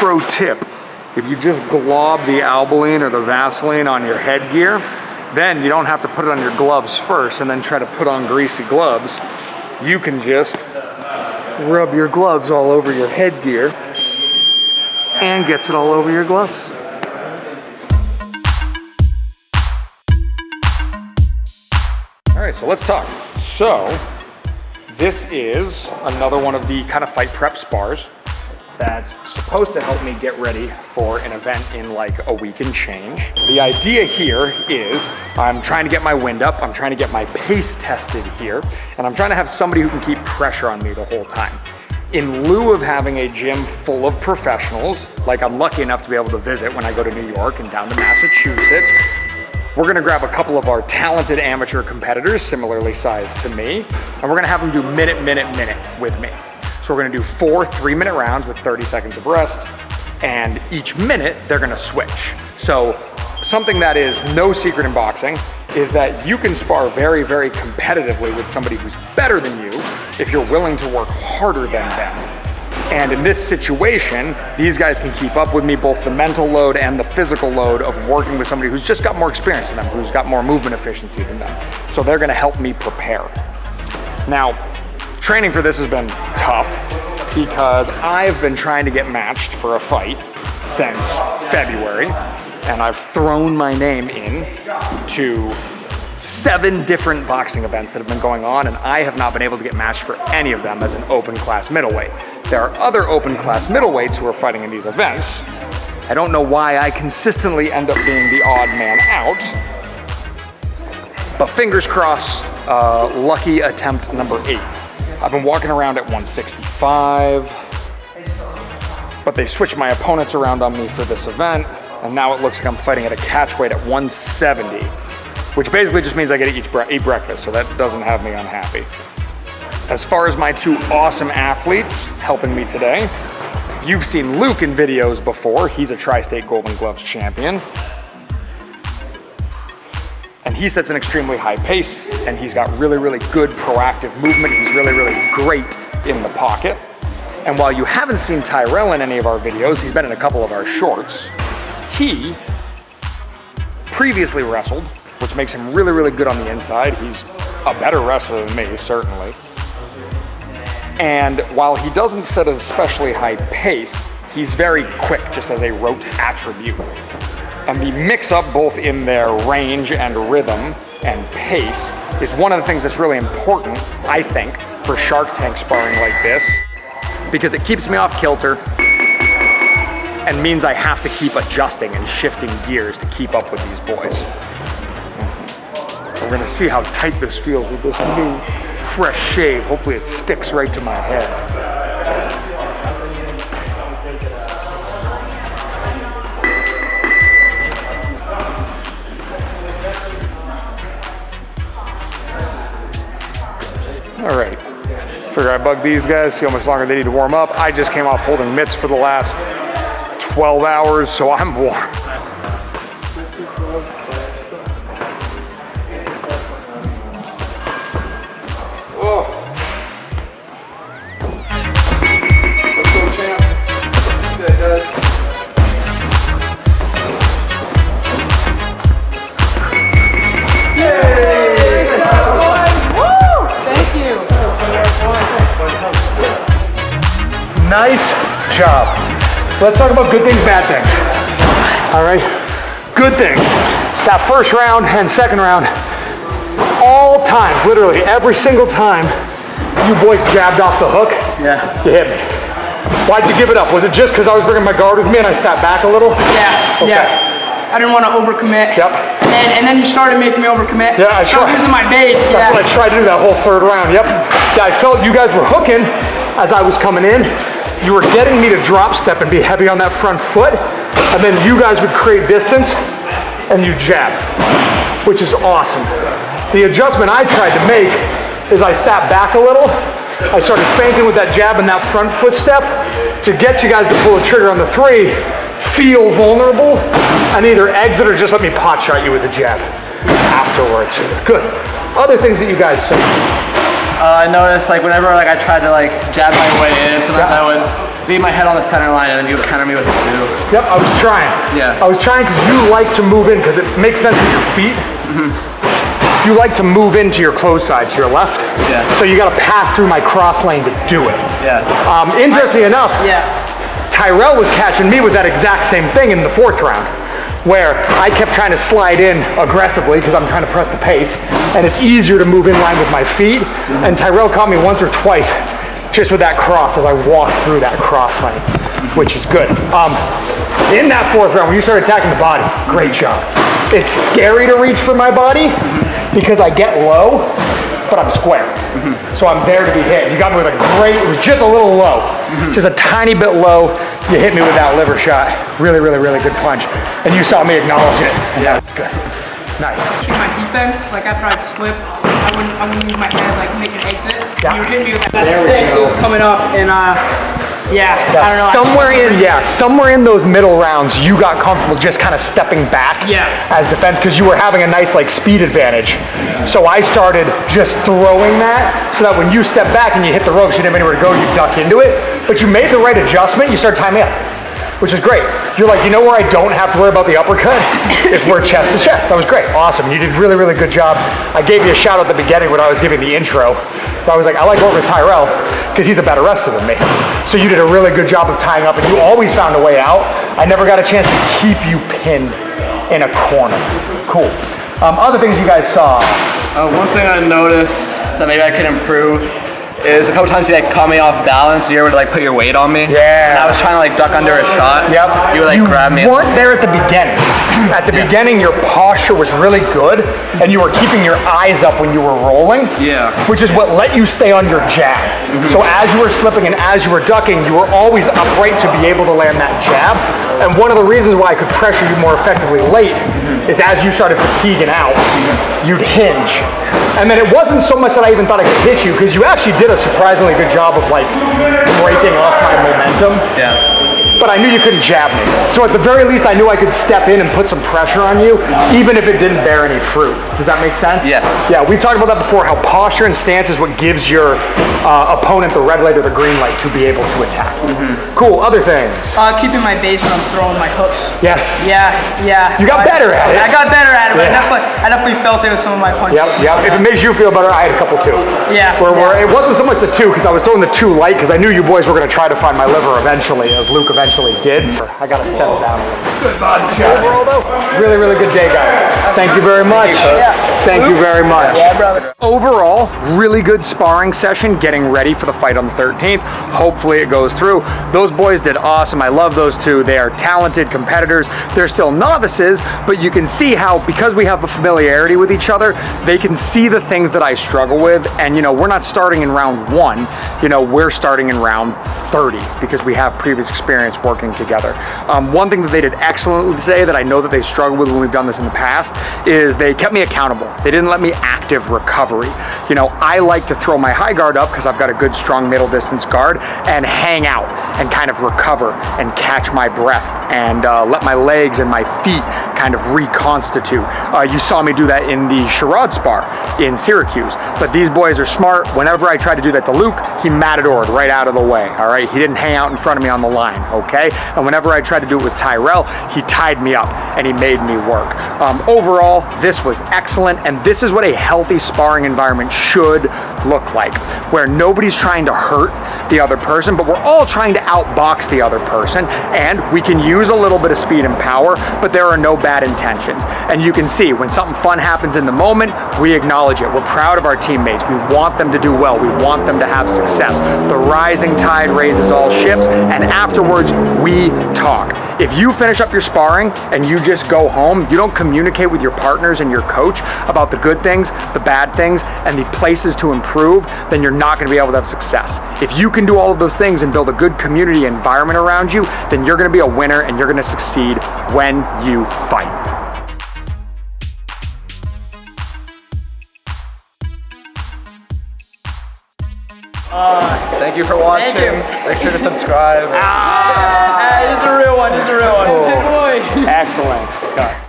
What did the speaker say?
pro tip. If you just glob the Albaline or the Vaseline on your headgear, then you don't have to put it on your gloves first and then try to put on greasy gloves. You can just rub your gloves all over your headgear and gets it all over your gloves. All right, so let's talk. So this is another one of the kind of fight prep spars that's supposed to help me get ready for an event in like a week and change. The idea here is I'm trying to get my wind up, I'm trying to get my pace tested here, and I'm trying to have somebody who can keep pressure on me the whole time. In lieu of having a gym full of professionals, like I'm lucky enough to be able to visit when I go to New York and down to Massachusetts, we're gonna grab a couple of our talented amateur competitors, similarly sized to me, and we're gonna have them do minute with me. So we're gonna do 4 3-minute rounds with 30 seconds of rest, and each minute they're gonna switch. So something that is no secret in boxing is that you can spar very competitively with somebody who's better than you if you're willing to work harder than them. And in this situation, these guys can keep up with me, both the mental load and the physical load of working with somebody who's just got more experience than them, who's got more movement efficiency than them. So they're gonna help me prepare. Now, training for this has been tough because I've been trying to get matched for a fight since February, and I've thrown my name in to 7 different boxing events that have been going on, and I have not been able to get matched for any of them as an open class middleweight. There are other open class middleweights who are fighting in these events. I don't know why I consistently end up being the odd man out, but fingers crossed, lucky attempt number 8. I've been walking around at 165, but they switched my opponents around on me for this event, and now it looks like I'm fighting at a catch weight at 170, which basically just means I get to eat breakfast, so that doesn't have me unhappy. As far as my 2 awesome athletes helping me today, you've seen Luke in videos before. He's a Tri-State Golden Gloves champion. And he sets an extremely high pace, and he's got really good proactive movement. He's really great in the pocket. And while you haven't seen Tyrell in any of our videos, he's been in a couple of our shorts. He previously wrestled, which makes him really good on the inside. He's a better wrestler than me, certainly. And while he doesn't set an especially high pace, he's very quick just as a rote attribute. And the mix-up both in their range and rhythm and pace is one of the things that's really important, I think, for Shark Tank sparring like this, because it keeps me off kilter and means I have to keep adjusting and shifting gears to keep up with these boys. We're gonna see how tight this feels with this new fresh shave. Hopefully it sticks right to my head. All right, figure I bug these guys, see how much longer they need to warm up. I just came off holding mitts for the last 12 hours, so I'm warm. Nice job. Let's talk about good things, bad things. All right, good things. That first round and second round, all times, literally every single time you boys jabbed off the hook, you hit me. Why'd you give it up? Was it just because I was bringing my guard with me and I sat back a little? Yeah. I didn't want to overcommit. Yep. And then you started making me overcommit. Yeah, I tried. I was using my base. That's what I tried to do that whole third round. Yep. Yeah, I felt you guys were hooking as I was coming in. You were getting me to drop step and be heavy on that front foot, and then you guys would create distance and you jab, which is awesome. The adjustment I tried to make is I sat back a little. I started feinting with that jab and that front foot step to get you guys to pull the trigger on the 3, feel vulnerable, and either exit or just let me pot shot you with the jab afterwards. Good. Other things that you guys say. I noticed like whenever like I tried to like jab my way in, sometimes I would leave my head on the center line and then you would counter me with a two. Yep, I was trying. Yeah. I was trying because you like to move in because it makes sense with your feet. You like to move into your closed side to your left. Yeah. So you got to pass through my cross lane to do it. Yeah. Interestingly enough, Yeah. Tyrell was catching me with that exact same thing in the 4th round, where I kept trying to slide in aggressively because I'm trying to press the pace, and it's easier to move in line with my feet. And Tyrell caught me once or twice just with that cross as I walked through that cross lane, which is good. In that 4th round, when you start attacking the body, great job. It's scary to reach for my body because I get low, but I'm square. So I'm there to be hit. You got me with a great, it was just a little low, just a tiny bit low. You hit me with that liver shot. Really, really, really good punch. And you saw me acknowledge it. And that's good. Nice. My defense, like after I'd slip, I wouldn't use my head, like make an exit. Yeah. You were hitting me with that 6, it was coming up, and yeah, I don't know. Somewhere in those middle rounds, you got comfortable just kind of stepping back as defense because you were having a nice like speed advantage. So I started just throwing that so that when you step back and you hit the ropes, you didn't have anywhere to go, you duck into it. But you made the right adjustment, you start timing up, which is great. You're like, you know where I don't have to worry about the uppercut? If we're chest to chest. That was great. Awesome. You did really, really good job. I gave you a shout out at the beginning when I was giving the intro. I was like, I like working with Tyrell because he's a better wrestler than me. So you did a really good job of tying up and you always found a way out. I never got a chance to keep you pinned in a corner. Cool. Other things you guys saw. One thing I noticed that maybe I could improve is a couple times you like caught me off balance, so you were able to like put your weight on me. Yeah. And I was trying to like duck under a shot. Yep. You would like grab me. You weren't there at the beginning. At the beginning, your posture was really good, and you were keeping your eyes up when you were rolling. Yeah. Which is what let you stay on your jab. So as you were slipping and as you were ducking, you were always upright to be able to land that jab. And one of the reasons why I could pressure you more effectively late is as you started fatiguing out, you'd hinge. And then it wasn't so much that I even thought I could hit you, because you actually did a surprisingly good job of like breaking off my momentum. Yeah. But I knew you couldn't jab me. So at the very least, I knew I could step in and put some pressure on you, even if it didn't bear any fruit. Does that make sense? Yeah. Yeah, we've talked about that before, how posture and stance is what gives your opponent the red light or the green light to be able to attack. Cool, other things. Keeping my base when I'm throwing my hooks. Yes. Yeah. You got better at it. I got better at it, but Yeah. I definitely felt it with some of my punches. Yep. If it makes you feel better, I had a couple too. Yeah. Where it wasn't so much the two, because I was throwing the two light, because I knew you boys were going to try to find my liver eventually, as Luke eventually did. I got to settle down a little. Good body shot. Overall, though, really, really good day, guys. Thank you very much. Thank you very much. Yeah, brother. Overall, really good sparring session, getting ready for the fight on the 13th. Hopefully it goes through. Those boys did awesome. I love those two. They are talented competitors. They're still novices, but you can see how, because we have a familiarity with each other, they can see the things that I struggle with. And, you know, we're not starting in round 1. You know, we're starting in round 30 because we have previous experience working together. One thing that they did excellently today that I know that they struggled with when we've done this in the past is they kept me accountable. They didn't let me active recovery. You know, I like to throw my high guard up because I've got a good strong middle distance guard and hang out and kind of recover and catch my breath and let my legs and my feet kind of reconstitute. You saw me do that in the Sherrod spar in Syracuse, but these boys are smart. Whenever I tried to do that to Luke, he matadored right out of the way, all right? He didn't hang out in front of me on the line, okay? And whenever I tried to do it with Tyrell, he tied me up and he made me work. Overall, this was excellent, and this is what a healthy sparring environment should look like, where nobody's trying to hurt the other person, but we're all trying to outbox the other person, and we can use a little bit of speed and power, but there are no bad intentions. And you can see when something fun happens in the moment, we acknowledge it. We're proud of our teammates. We want them to do well. We want them to have success. The rising tide raises all ships, and afterwards we talk. If you finish up your sparring and you just go home, you don't communicate with your partners and your coach about the good things, the bad things, and the places to improve, then you're not going to be able to have success. If you can do all of those things and build a good community environment around you, then you're going to be a winner and you're going to succeed when you fight. Thank you for watching. Make sure to subscribe. He's a real one. He's a real one. Cool. Excellent. Got it.